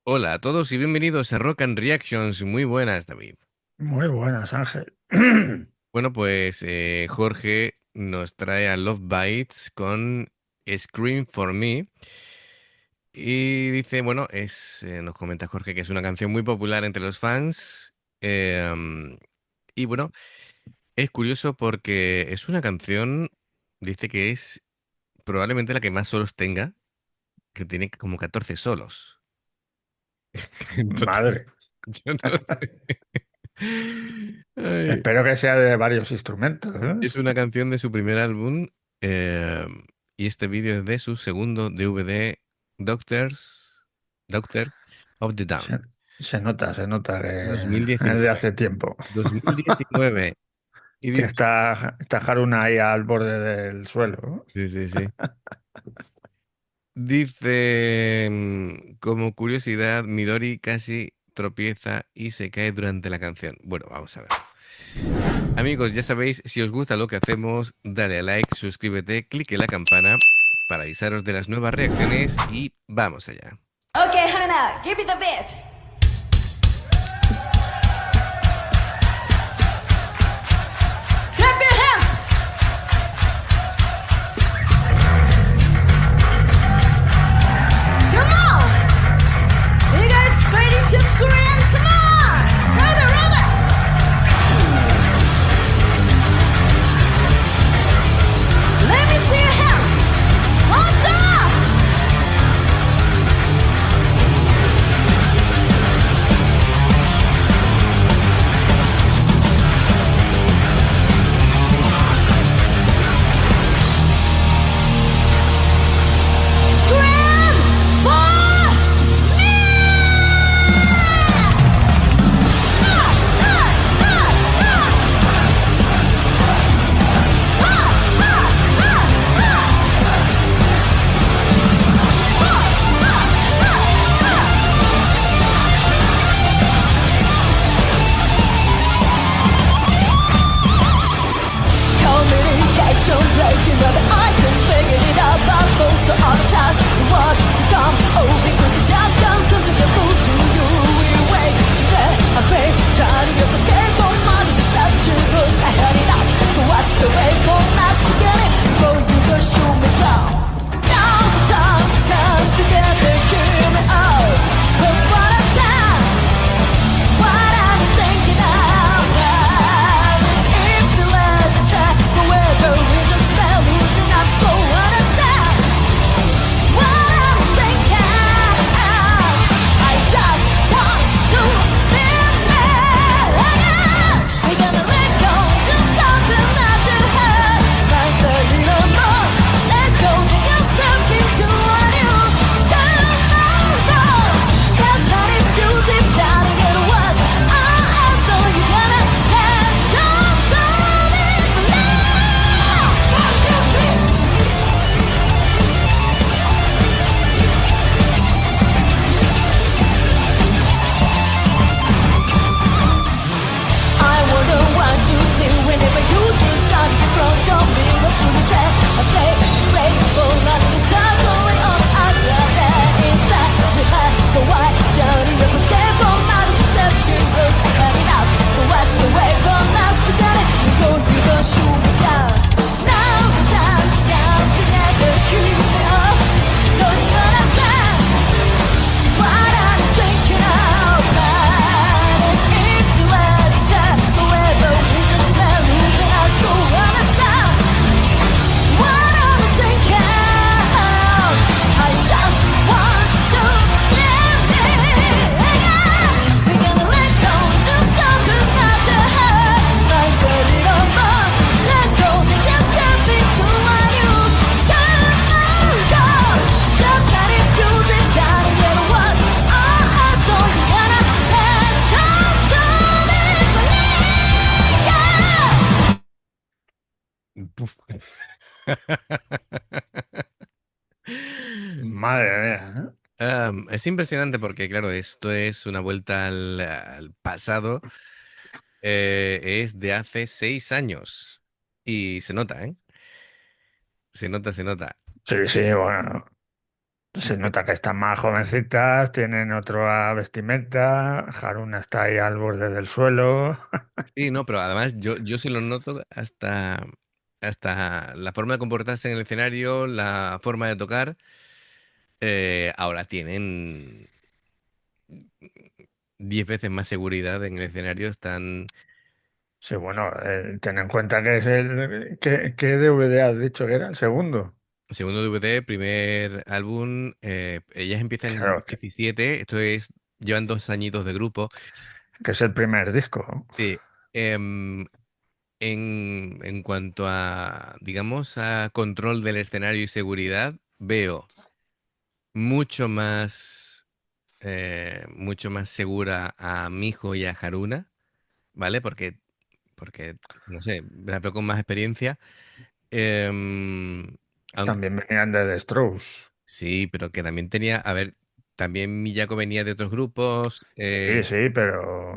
Hola a todos y bienvenidos a Rock and Reactions. Muy buenas, David. Muy buenas, Ángel. Bueno, pues Jorge nos trae a Love Bites con Scream for Me. Y dice, bueno, nos comenta Jorge que es una canción muy popular entre los fans. Y bueno, es curioso porque es una canción, dice que es probablemente la que más solos tenga, que tiene como 14 solos. Entonces, Madre. yo no sé. Ay. Espero que sea de varios instrumentos, ¿eh? Es una canción de su primer álbum eh, y este vídeo es de su segundo DVD, Doctors, Doctors of the Se, Down, se nota que es de 2019. hace tiempo. 2019. Y Que dice, está Haruna ahí al borde del suelo, ¿no? sí, sí, sí. Dice, como curiosidad, Midori casi tropieza y se cae durante la canción. Bueno, vamos a ver. Amigos, ya sabéis, si os gusta lo que hacemos, dale a like, suscríbete, clique la campana para avisaros de las nuevas reacciones y vamos allá. Okay, Hannah, give me the beat. Clap your hands. Come on. You guys ready to scream? Come on. Roll it, roll it. Let me see your hands. Hold up. Scream for communication breaking up. I can figure it out, but most of the time, what to come? Oh, because you just done something to fool to you. We wait there, I pray, trying to get the scared for my deception. But I had it out, so what's the way for us to get it? Before you go shoot me down. Now the time's come together, hear me out. But what I said, what I'm thinking out loud. If the last attack, forever is a spell, losing up, so what I said, what I'm thinking out. I just want to live there. We're gonna let go, do something not to hurt. Like a little more, let go, take a step into a new tomorrow. Just not if you deep down and get what I am, so you gotta let go, so this I wonder what you see whenever you decide to approach your mirror to the track. I say, grateful not to start going on. I got that inside. We had the white journey of a step from my deception. But I had it out. So what's the way for us to get it? You go, you go, shoot me down. Now the time's down together. Keep me up. Don't you understand what I'm thinking out loud? It's the last time forever. We just fell losing our soul on the sound. What I'm thinking out. I just want to live it. We're gonna let go, do something not to hurt. Like a little more, let go, take a step into a new tomorrow. Just not if you deep down and get what I am, so you gotta let go, so this Puf. Madre mía, Es impresionante porque, claro, esto es una vuelta al pasado. Es de hace 6 años. Y se nota, ¿eh? Se nota, se nota. ¿eh? Sí, sí, bueno. Se nota que están más jovencitas, tienen otra vestimenta, Haruna está ahí al borde del suelo. Sí, no, pero además yo sí lo noto hasta la forma de comportarse en el escenario, la forma de tocar. Ahora tienen 10 veces más seguridad en el escenario. Están Sí, bueno, ten en cuenta que es ¿qué DVD has dicho que era? ¿El segundo? segundo DVD, primer álbum. Ellas empiezan en Claro, que, 2017. Llevan 2 añitos de grupo. que es el primer disco. Sí. em, en cuanto a, digamos, a control del escenario y seguridad, veo mucho mucho más segura a Mijo y a Haruna, ¿vale? Porque, no sé, las veo con más experiencia. Em, Aunque También venían de The Strokes. sí, pero que también tenía, a ver, también Miyako venía de otros grupos. Sí, sí,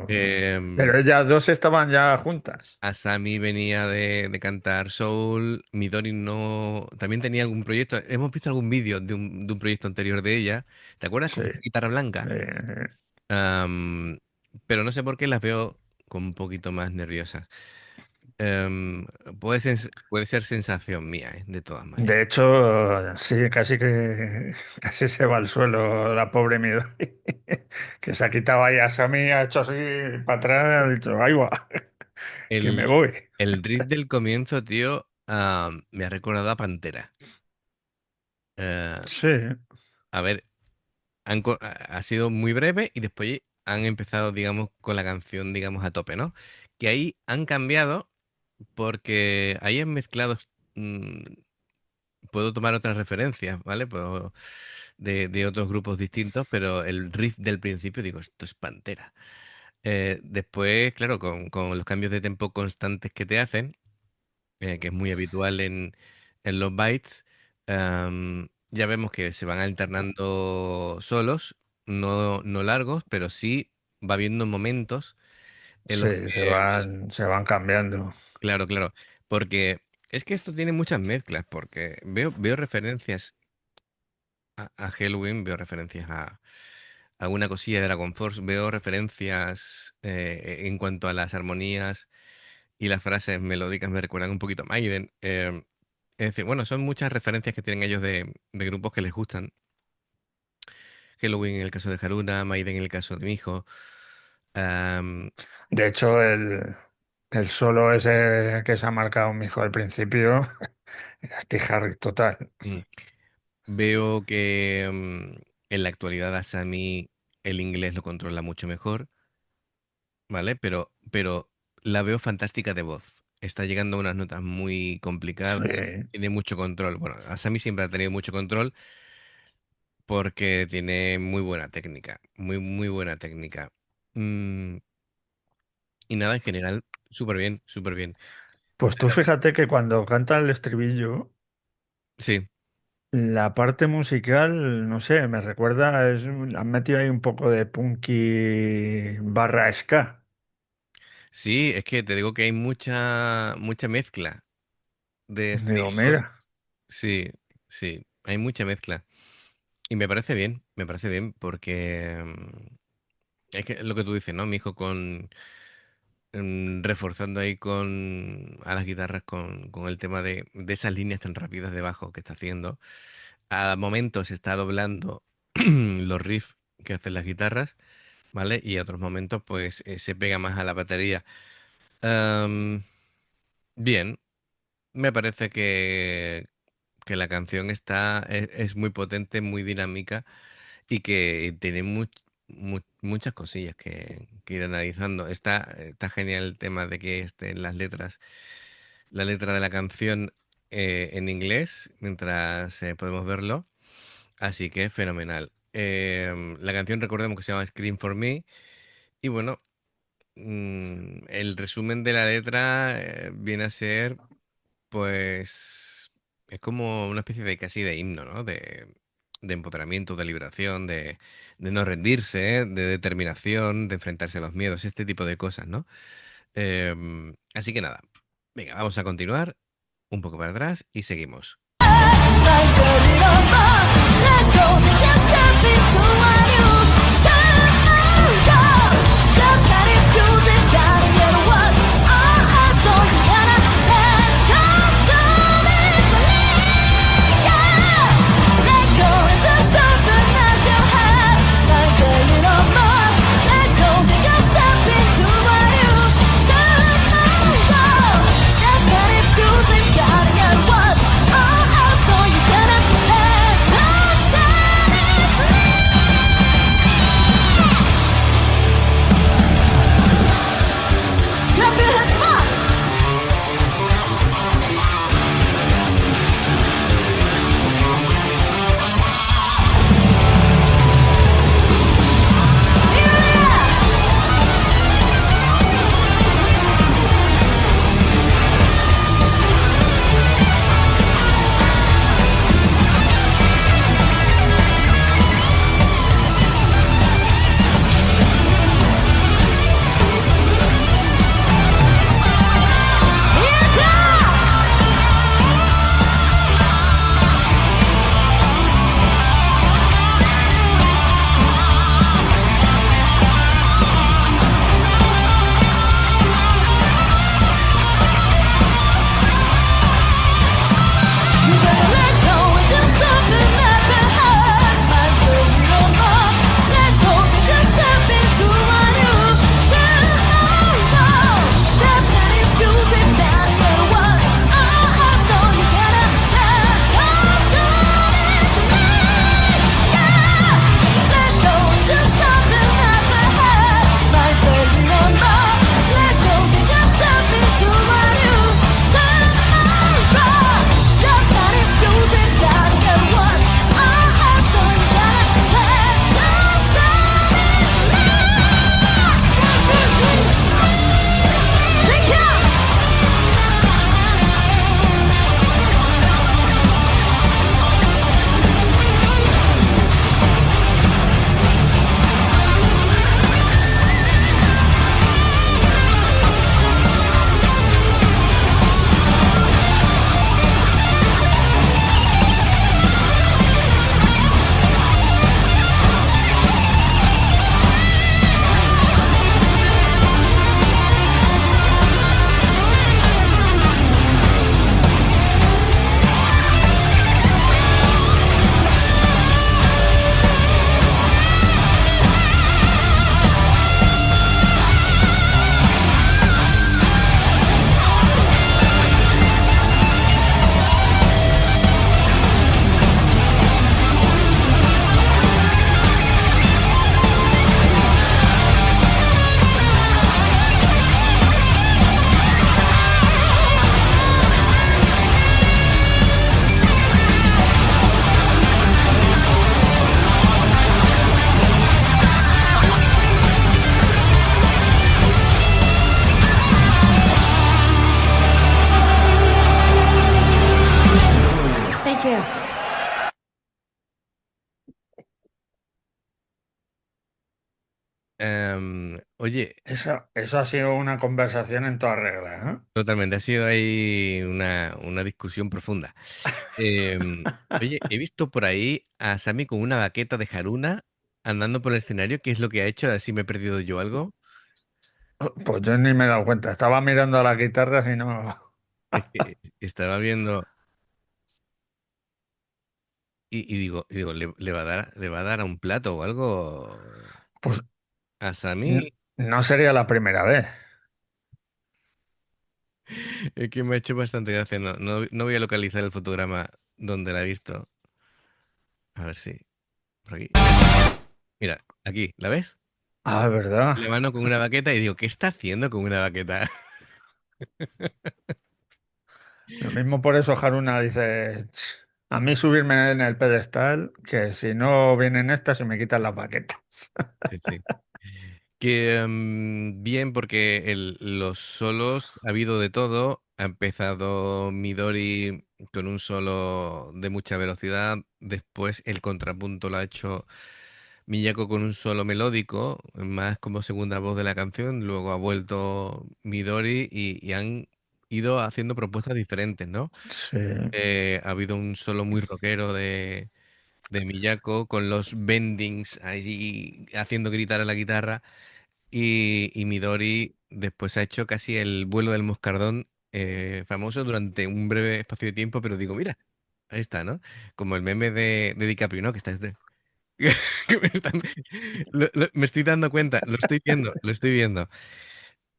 Em, pero ellas dos estaban ya juntas. Asami venía de cantar Soul, Midori no, también tenía algún proyecto. Hemos visto algún vídeo de un proyecto anterior de ella. ¿Te acuerdas? Sí. Con guitarra blanca. Eh, Am, pero no sé por qué las veo como un poquito más nerviosas. Em, puede ser sensación mía, de todas maneras. de hecho, sí, casi que casi se va al suelo la pobre Midori, que se ha quitado ahí a Sammy, ha hecho así para atrás, ha dicho, ahí va, que me El, voy. el riff del comienzo, tío, me ha recordado a Pantera. Eh, Sí, a ver, ha sido muy breve y después han empezado, digamos, con la canción, digamos, a tope, ¿no? Que ahí han cambiado porque ahí han mezclado, mm, puedo tomar otras referencias, ¿vale? De otros grupos distintos, pero el riff del principio, digo, esto es Pantera. Después, claro, con los cambios de tempo constantes que te hacen, que es muy habitual en los bytes, ya vemos que se van alternando solos, no largos, pero sí va habiendo momentos en los sí, que, se van cambiando. claro, claro, porque es que esto tiene muchas mezclas, porque veo referencias a Halloween, veo referencias a alguna cosilla de Dragon Force, veo referencias en cuanto a las armonías y las frases melódicas me recuerdan un poquito a Maiden. Es decir, bueno, son muchas referencias que tienen ellos de grupos que les gustan. Halloween en el caso de Haruna, Maiden en el caso de Mijo. Am, De hecho, el solo ese que se ha marcado mi hijo al principio, es Steve Harris total. mm, Veo que en la actualidad Asami el inglés lo controla mucho mejor, ¿vale? Pero la veo fantástica de voz. Está llegando a unas notas muy Sí. complicadas, tiene mucho control. Bueno, Asami siempre ha tenido mucho control porque tiene muy buena técnica, muy buena técnica. Mm, y nada, en general, súper bien, súper bien. Pues tú fíjate que cuando canta el estribillo, Sí, la parte musical, no sé, me recuerda, han metido ahí un poco de punky barra ska. sí, es que te digo que hay mucha mezcla de Digo, estilos. mira, Sí, sí, hay mucha mezcla. Y me parece bien, porque es que lo que tú dices, ¿no? Mi hijo reforzando ahí a las guitarras con el tema de esas líneas tan rápidas de bajo que está haciendo. A momentos está doblando los riffs que hacen las guitarras, ¿vale? Y a otros momentos, pues, se pega más a la batería. Am, Bien, me parece que la canción es muy potente, muy dinámica y que tiene muchas cosillas que ir analizando. Está genial el tema de que estén la letra de la canción en inglés, mientras podemos verlo. Así que fenomenal. La canción recordemos que se llama Scream for Me. Y bueno, el resumen de la letra viene a ser, pues, es como una especie de casi de himno, ¿no? De empoderamiento, de liberación, de no rendirse, de determinación, de enfrentarse a los miedos, este tipo de cosas, ¿no? Así que nada, venga, vamos a continuar un poco para atrás y seguimos. Like a little boss, let go Oye, Eso ha sido una conversación en toda regla, ¿eh? totalmente, ha sido ahí una discusión profunda. Oye, he visto por ahí a Sammy con una baqueta de Haruna andando por el escenario. ¿Qué es lo que ha hecho? Así me he perdido yo algo. Pues yo ni me he dado cuenta. Estaba mirando a la guitarra y no. Es que estaba viendo y digo, ¿le va a dar a un plato o algo Pues a Sammy? no sería la primera vez. Es que me ha hecho bastante gracia. No voy a localizar el fotograma donde la he visto. A ver si, por aquí. Mira, aquí, ¿la ves? Ah, es verdad. La mano con una baqueta y digo, ¿qué está haciendo con una baqueta? Lo mismo por eso Haruna dice: "Ch, a mí subirme en el pedestal, que si no vienen estas y me quitan las baquetas". Sí, sí. Que bien, porque los solos ha habido de todo. Ha empezado Midori con un solo de mucha velocidad. Después el contrapunto lo ha hecho Miyako con un solo melódico, más como segunda voz de la canción. Luego ha vuelto Midori y han ido haciendo propuestas diferentes, ¿no? Sí, Ha habido un solo muy rockero de Miyako con los bendings allí haciendo gritar a la guitarra. Y Midori después ha hecho casi el vuelo del moscardón famoso durante un breve espacio de tiempo, pero digo, mira, ahí está, ¿no? Como el meme de DiCaprio, ¿no? Que está este. que me estoy dando cuenta, lo estoy viendo, lo estoy viendo.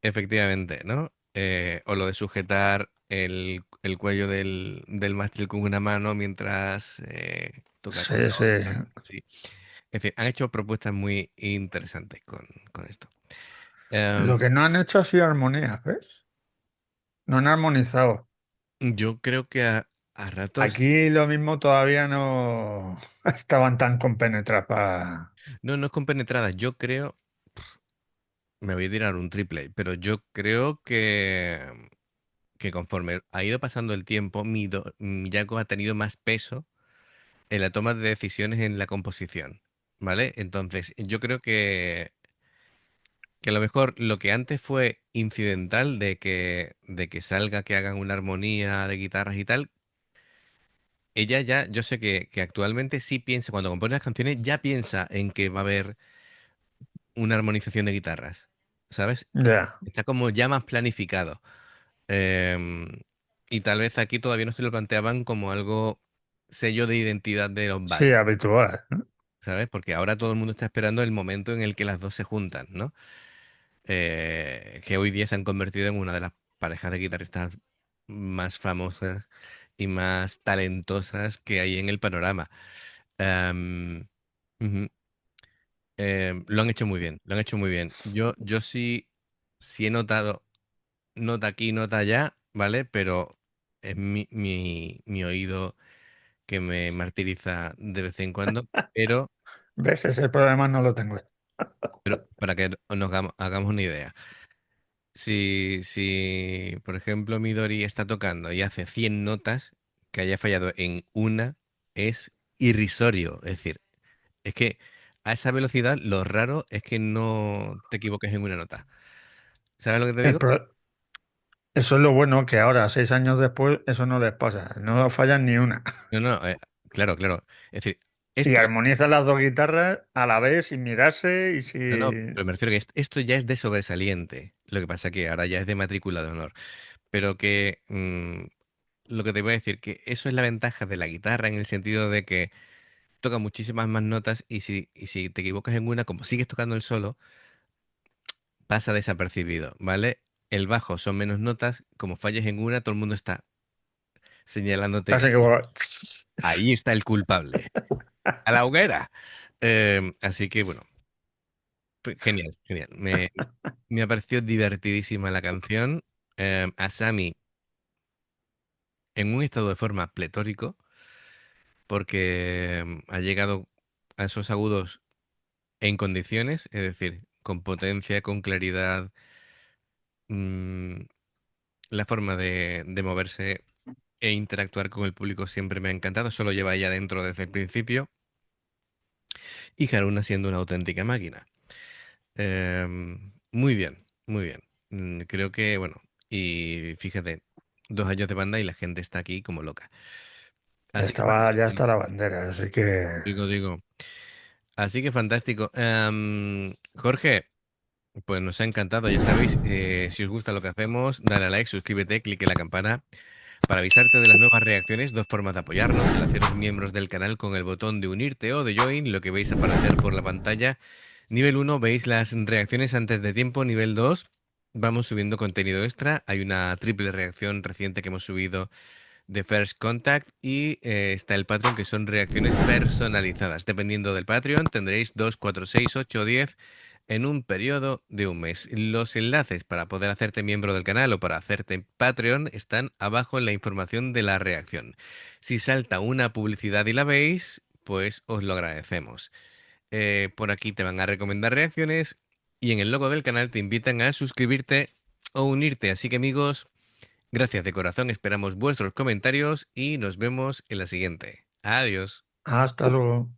Efectivamente, ¿no? O lo de sujetar el cuello del mástil con una mano mientras toca con Sí, la sí. otra. Sí. Es decir, han hecho propuestas muy interesantes con esto. Em, Lo que no han hecho ha sido armonía, ¿ves? No han armonizado. yo creo que a ratos, Aquí lo mismo todavía no estaban tan compenetrados para... no, no es compenetrada, yo creo, me voy a tirar un triple, pero yo creo que conforme ha ido pasando el tiempo, Miyako ha tenido más peso en la toma de decisiones en la composición, ¿vale? Entonces, yo creo que a lo mejor lo que antes fue incidental de que salga, que hagan una armonía de guitarras y tal, ella ya, yo sé que actualmente sí piensa, cuando compone las canciones, ya piensa en que va a haber una armonización de guitarras, ¿sabes? Ya. Está como ya más planificado. Em, y tal vez aquí todavía no se lo planteaban como algo sello de identidad de los Sí, Bytes, habitual, ¿no? ¿sabes? Porque ahora todo el mundo está esperando el momento en el que las dos se juntan, ¿no? Que hoy día se han convertido en una de las parejas de guitarristas más famosas y más talentosas que hay en el panorama. Em, ujú. Lo han hecho muy bien, lo han hecho muy bien. Yo sí he notado, nota aquí, nota allá, ¿vale? Pero es mi oído que me martiriza de vez en cuando. ¿Ves? Ese problema no lo tengo. Pero para que nos hagamos una idea. Si, por ejemplo, Midori está tocando y hace 100 notas, que haya fallado en una es irrisorio. Es decir, es que a esa velocidad lo raro es que no te equivoques en una nota. ¿Sabes lo que te El digo? pro- Eso es lo bueno, que ahora, 6 años después, eso no les pasa. No fallan ni una. No, no, claro, claro. Es decir, Y esto, armonizan las dos guitarras a la vez sin mirarse y no, no, sin... pero me refiero que esto ya es de sobresaliente. Lo que pasa que ahora ya es de matrícula de honor. Pero que lo que te voy a decir, que eso es la ventaja de la guitarra en el sentido de que toca muchísimas más notas y si te equivocas en una, como sigues tocando el solo, pasa desapercibido, ¿vale? El bajo son menos notas, como falles en una, todo el mundo está señalándote Así que, y bueno, ahí está el culpable, a la hoguera. Así que bueno, genial, genial. Me ha parecido divertidísima la canción. Asami en un estado de forma pletórico, porque ha llegado a esos agudos en condiciones, es decir, con potencia, con claridad. mm, la forma de moverse e interactuar con el público siempre me ha encantado. Eso lo lleva ella dentro desde el principio. Y Haruna siendo una auténtica máquina. Muy bien, muy bien. Creo que, bueno, y fíjate, 2 años de banda y la gente está aquí como loca. Así que estaba ya hasta fantástico, la bandera, así que... digo. Así que fantástico. Jorge, pues nos ha encantado, ya sabéis, si os gusta lo que hacemos, dale a like, suscríbete, clique en la campana. Para avisarte de las nuevas reacciones, dos formas de apoyarnos, el haceros miembros del canal con el botón de unirte o de join, lo que veis aparecer por la pantalla. Nivel 1 veis las reacciones antes de tiempo, nivel 2 vamos subiendo contenido extra, hay una triple reacción reciente que hemos subido de First Contact y está el Patreon que son reacciones personalizadas. Dependiendo del Patreon tendréis 2, 4, 6, 8 o 10 en un periodo de un mes. Los enlaces para poder hacerte miembro del canal o para hacerte Patreon están abajo en la información de la reacción. Si salta una publicidad y la veis, pues os lo agradecemos. Por aquí te van a recomendar reacciones y en el logo del canal te invitan a suscribirte o unirte. Así que amigos, gracias de corazón, esperamos vuestros comentarios y nos vemos en la siguiente. Adiós. Hasta luego.